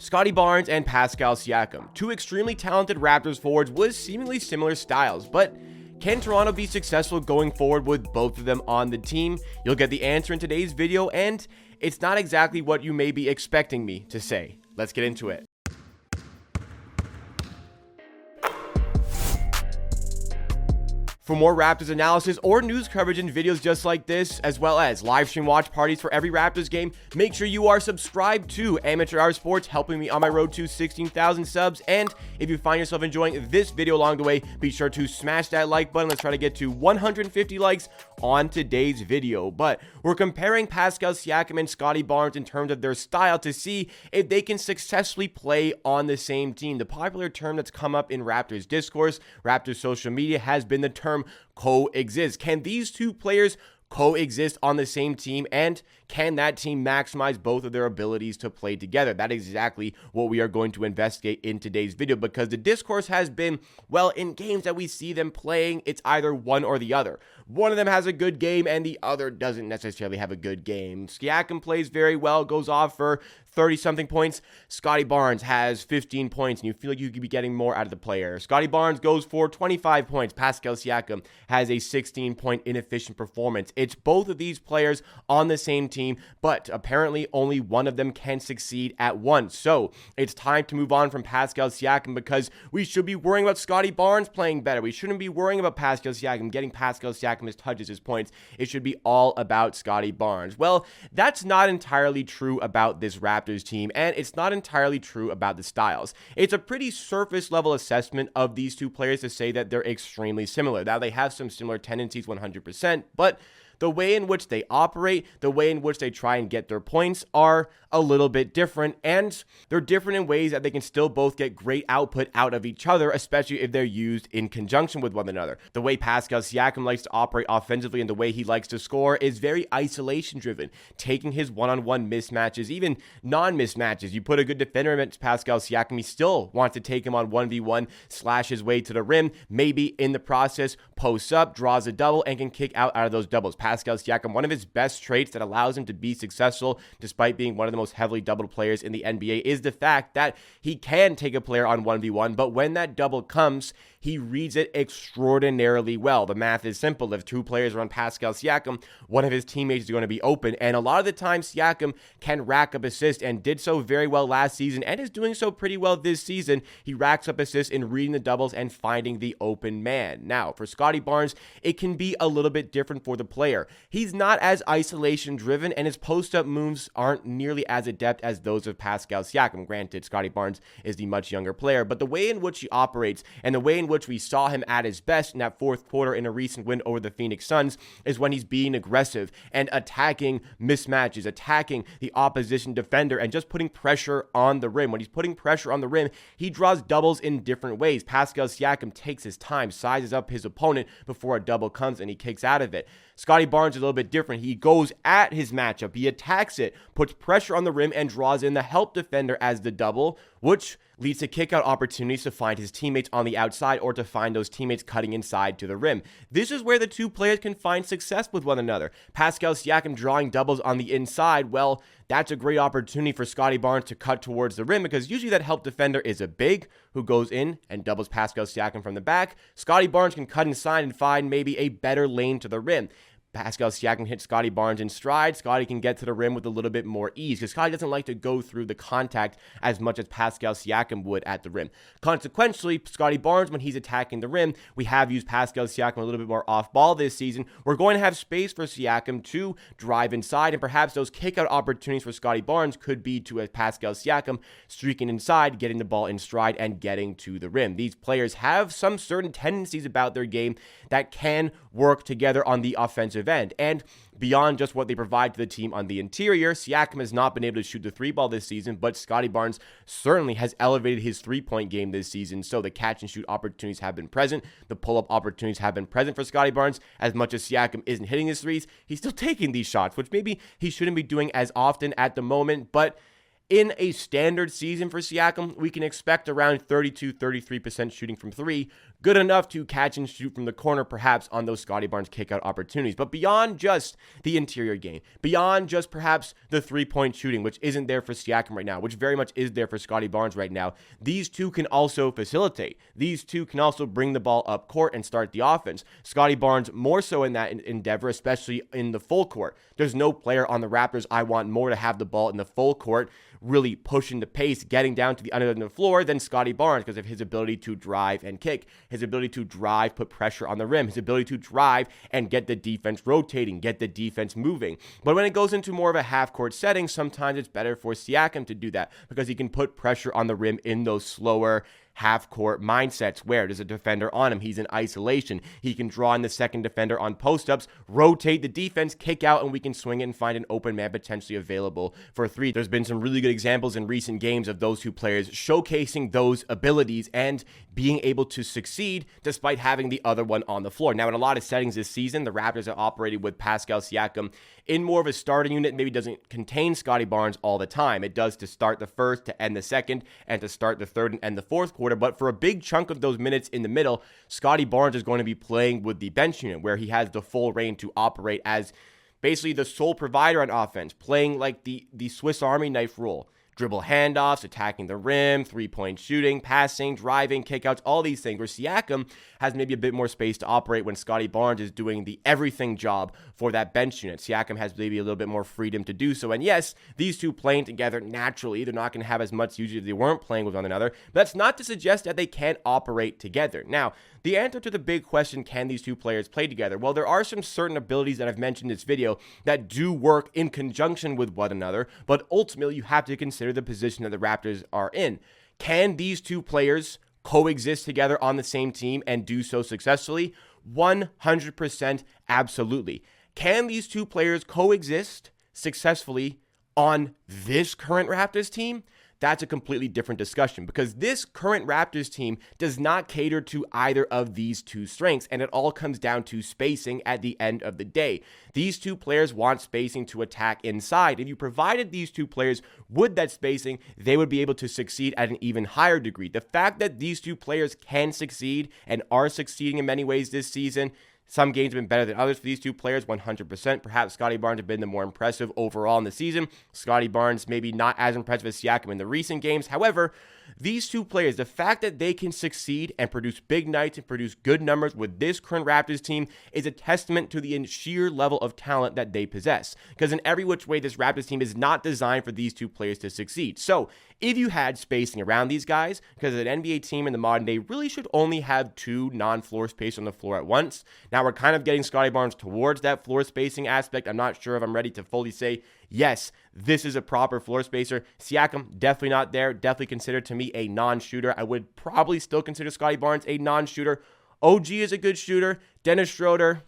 Scottie Barnes and Pascal Siakam, two extremely talented Raptors forwards with seemingly similar styles, but can Toronto be successful going forward with both of them on the team? You'll get the answer in today's video, and it's not exactly what you may be expecting me to say. Let's get into it. For more Raptors analysis or news coverage and videos just like this, as well as live stream watch parties for every Raptors game, make sure you are subscribed to Amateur Hour Sports, helping me on my road to 16,000 subs. And if you find yourself enjoying this video along the way, be sure to smash that like button. Let's try to get to 150 likes on today's video. But we're comparing Pascal Siakam and Scottie Barnes in terms of their style to see if they can successfully play on the same team. The popular term that's come up in Raptors discourse, Raptors social media, has been the term coexist. Can these two players coexist on the same team, and can that team maximize both of their abilities to play together? That is exactly what we are going to investigate in today's video, because the discourse has been, well, in games that we see them playing, it's either one or the other. One of them has a good game and the other doesn't necessarily have a good game. Siakam plays very well, goes off for 30-something points. Scottie Barnes has 15 points, and you feel like you could be getting more out of the player. Scottie Barnes goes for 25 points. Pascal Siakam has a 16-point inefficient performance. It's both of these players on the same team, but apparently only one of them can succeed at once. So it's time to move on from Pascal Siakam, because we should be worrying about Scottie Barnes playing better. We shouldn't be worrying about Pascal Siakam getting Pascal Siakam his touches, his points. It should be all about Scottie Barnes. Well, that's not entirely true about this Raptors team, and it's not entirely true about the styles. It's a pretty surface level assessment of these two players to say that they're extremely similar. Now, they have some similar tendencies 100%, but the way in which they operate, the way in which they try and get their points are a little bit different, and they're different in ways that they can still both get great output out of each other, especially if they're used in conjunction with one another. The way Pascal Siakam likes to operate offensively and the way he likes to score is very isolation driven, taking his one-on-one mismatches, even non-mismatches. You put a good defender against Pascal Siakam, he still wants to take him on 1v1, slash his way to the rim, maybe in the process posts up, draws a double, and can kick out of those doubles. Pascal Siakam, one of his best traits that allows him to be successful despite being one of the most heavily doubled players in the NBA is the fact that he can take a player on 1v1, but when that double comes, he reads it extraordinarily well. The math is simple. If two players are on Pascal Siakam, one of his teammates is going to be open, and a lot of the time Siakam can rack up assists, and did so very well last season and is doing so pretty well this season. He racks up assists in reading the doubles and finding the open man. Now, for Scottie Barnes, it can be a little bit different for the player. He's not as isolation driven, and his post-up moves aren't nearly as adept as those of Pascal Siakam. Granted, Scottie Barnes is the much younger player, but the way in which he operates and the way in which we saw him at his best in that fourth quarter in a recent win over the Phoenix Suns is when he's being aggressive and attacking mismatches, attacking the opposition defender, and just putting pressure on the rim. When he's putting pressure on the rim, he draws doubles in different ways. Pascal Siakam takes his time, sizes up his opponent before a double comes, and he kicks out of it. Scottie Barnes is a little bit different. He goes at his matchup, he attacks it, puts pressure on the rim, and draws in the help defender as the double, which leads to kick-out opportunities to find his teammates on the outside or to find those teammates cutting inside to the rim. This is where the two players can find success with one another. Pascal Siakam drawing doubles on the inside, well, that's a great opportunity for Scottie Barnes to cut towards the rim, because usually that help defender is a big who goes in and doubles Pascal Siakam from the back. Scottie Barnes can cut inside and find maybe a better lane to the rim. Pascal Siakam hits Scottie Barnes in stride. Scottie can get to the rim with a little bit more ease, because Scottie doesn't like to go through the contact as much as Pascal Siakam would at the rim. Consequently, Scottie Barnes, when he's attacking the rim, we have used Pascal Siakam a little bit more off ball this season. We're going to have space for Siakam to drive inside, and perhaps those kick-out opportunities for Scottie Barnes could be to a Pascal Siakam streaking inside, getting the ball in stride, and getting to the rim. These players have some certain tendencies about their game that can work together on the offensive end. And beyond just what they provide to the team on the interior, Siakam has not been able to shoot the three ball this season, but Scottie Barnes certainly has elevated his three-point game this season. So the catch and shoot opportunities have been present. The pull-up opportunities have been present for Scottie Barnes. As much as Siakam isn't hitting his threes, he's still taking these shots, which maybe he shouldn't be doing as often at the moment, but In a standard season for Siakam, we can expect around 32-33% shooting from three, good enough to catch and shoot from the corner, perhaps on those Scottie Barnes kickout opportunities. But beyond just the interior game, beyond just perhaps the three-point shooting, which isn't there for Siakam right now, which very much is there for Scottie Barnes right now, these two can also facilitate. These two can also bring the ball up court and start the offense. Scottie Barnes more so in that endeavor, especially in the full court. There's no player on the Raptors I want more to have the ball in the full court, really pushing the pace, getting down to the under the floor than Scottie Barnes, because of his ability to drive and kick, his ability to drive, put pressure on the rim, his ability to drive and get the defense rotating, get the defense moving. But when it goes into more of a half-court setting, sometimes it's better for Siakam to do that because he can put pressure on the rim in those slower half-court mindsets where there's a defender on him. He's in isolation. He can draw in the second defender on post-ups, rotate the defense, kick out, and we can swing it and find an open man potentially available for three. There's been some really good examples in recent games of those two players showcasing those abilities and being able to succeed despite having the other one on the floor. Now, in a lot of settings this season, the Raptors have operated with Pascal Siakam in more of a starting unit. Maybe doesn't contain Scottie Barnes all the time. It does to start the first, to end the second, and to start the third and end the fourth quarter. But for a big chunk of those minutes in the middle, Scottie Barnes is going to be playing with the bench unit where he has the full reign to operate as basically the sole provider on offense, playing like the Swiss Army knife rule. Dribble handoffs, attacking the rim, three-point shooting, passing, driving, kickouts, all these things, where Siakam has maybe a bit more space to operate when Scottie Barnes is doing the everything job for that bench unit. Siakam has maybe a little bit more freedom to do so. And yes, these two playing together naturally, they're not going to have as much usage if they weren't playing with one another. But that's not to suggest that they can't operate together. Now, the answer to the big question, can these two players play together? Well, there are some certain abilities that I've mentioned in this video that do work in conjunction with one another, but ultimately you have to consider the position that the Raptors are in. Can these two players coexist together on the same team and do so successfully? 100% absolutely. Can these two players coexist successfully on this current Raptors team? That's a completely different discussion because this current Raptors team does not cater to either of these two strengths, and it all comes down to spacing at the end of the day. These two players want spacing to attack inside. If you provided these two players with that spacing, they would be able to succeed at an even higher degree. The fact that these two players can succeed and are succeeding in many ways this season, some games have been better than others for these two players, 100%. Perhaps Scottie Barnes have been the more impressive overall in the season. Scottie Barnes maybe not as impressive as Siakam in the recent games. However, these two players, the fact that they can succeed and produce big nights and produce good numbers with this current Raptors team is a testament to the sheer level of talent that they possess. Because in every which way, this Raptors team is not designed for these two players to succeed. So if you had spacing around these guys, because an NBA team in the modern day really should only have two non-floor space on the floor at once. Now we're kind of getting Scottie Barnes towards that floor spacing aspect. I'm not sure if I'm ready to fully say, yes, this is a proper floor spacer. Siakam, definitely not there. Definitely considered to me a non-shooter. I would probably still consider Scottie Barnes a non-shooter. OG is a good shooter. Dennis Schroeder,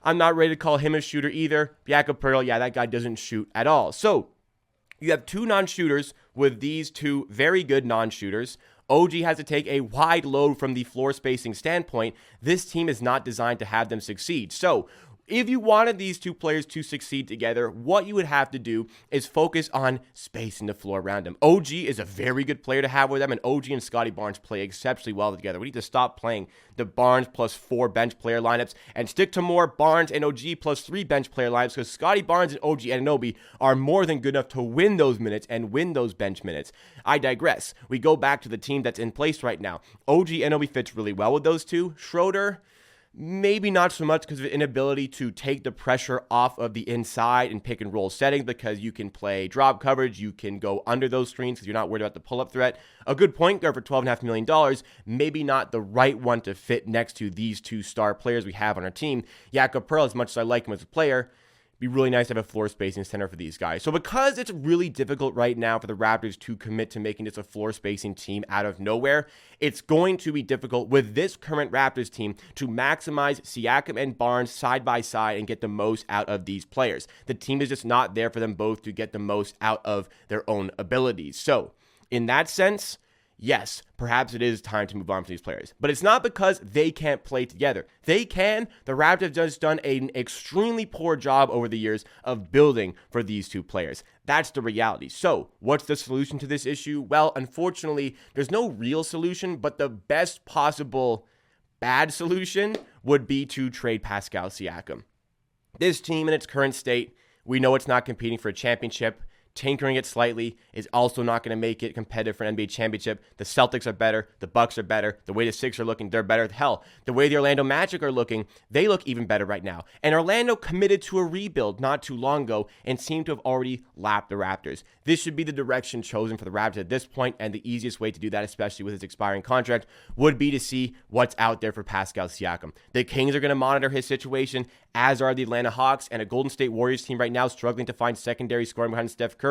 I'm not ready to call him a shooter either. Jakob Poeltl, yeah, that guy doesn't shoot at all. So you have two non-shooters with these two very good non-shooters. OG has to take a wide load from the floor spacing standpoint. This team is not designed to have them succeed. So if you wanted these two players to succeed together, what you would have to do is focus on spacing the floor around them. OG is a very good player to have with them, and OG and Scottie Barnes play exceptionally well together. We need to stop playing the Barnes plus 4 bench player lineups and stick to more Barnes and OG plus 3 bench player lineups, because Scottie Barnes and OG Anunoby are more than good enough to win those minutes and win those bench minutes. I digress. We go back to the team that's in place right now. OG Anunoby fits really well with those two. Schroeder, maybe not so much because of the inability to take the pressure off of the inside and pick and roll settings, because you can play drop coverage, you can go under those screens because you're not worried about the pull-up threat. A good point guard for $12.5 million, maybe not the right one to fit next to these two star players we have on our team. Jakob Poeltl, as much as I like him as a player, be really nice to have a floor spacing center for these guys. So because it's really difficult right now for the Raptors to commit to making this a floor spacing team out of nowhere, it's going to be difficult with this current Raptors team to maximize Siakam and Barnes side by side and get the most out of these players. The team is just not there for them both to get the most out of their own abilities. So in that sense, yes, perhaps it is time to move on from these players. But it's not because they can't play together. They can. The Raptors have just done an extremely poor job over the years of building for these two players. That's the reality. So, what's the solution to this issue? Well, unfortunately, there's no real solution, but the best possible bad solution would be to trade Pascal Siakam. This team in its current state, we know it's not competing for a championship. Tinkering it slightly is also not going to make it competitive for an NBA championship. The Celtics are better. The Bucks are better. The way the Sixers are looking, they're better. Hell, the way the Orlando Magic are looking, they look even better right now. And Orlando committed to a rebuild not too long ago and seemed to have already lapped the Raptors. This should be the direction chosen for the Raptors at this point, and the easiest way to do that, especially with his expiring contract, would be to see what's out there for Pascal Siakam. The Kings are going to monitor his situation, as are the Atlanta Hawks, and a Golden State Warriors team right now struggling to find secondary scoring behind Steph Curry.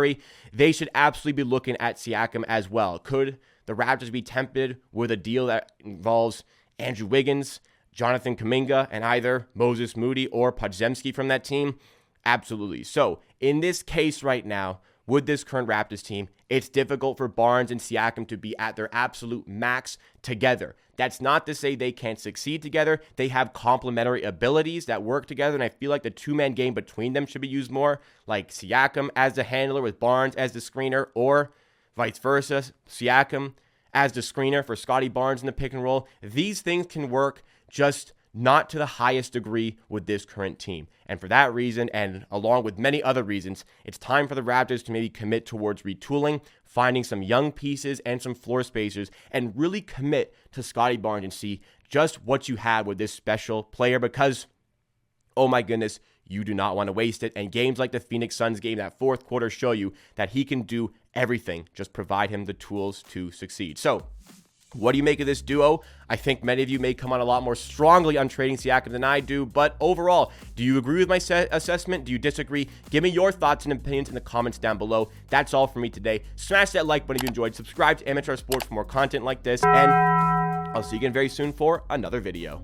They should absolutely be looking at Siakam as well. Could the Raptors be tempted with a deal that involves Andrew Wiggins, Jonathan Kuminga, and either Moses Moody or Podziemski from that team? Absolutely. So, in this case right now, with this current Raptors team, it's difficult for Barnes and Siakam to be at their absolute max together. That's not to say they can't succeed together. They have complementary abilities that work together, and I feel like the two-man game between them should be used more, like Siakam as the handler with Barnes as the screener, or vice versa, Siakam as the screener for Scottie Barnes in the pick and roll. These things can work, just not to the highest degree with this current team. And for that reason, and along with many other reasons, it's time for the Raptors to maybe commit towards retooling, finding some young pieces and some floor spacers, and really commit to Scottie Barnes and see just what you have with this special player, because, oh my goodness, you do not want to waste it. And games like the Phoenix Suns game, that fourth quarter, show you that he can do everything. Just provide him the tools to succeed. So, what do you make of this duo? I think many of you may come on a lot more strongly on trading Siakam than I do, but overall, do you agree with my assessment? Do you disagree? Give me your thoughts and opinions in the comments down below. That's all for me today. Smash that like button if you enjoyed. Subscribe to Amateur Sports for more content like this, and I'll see you again very soon for another video.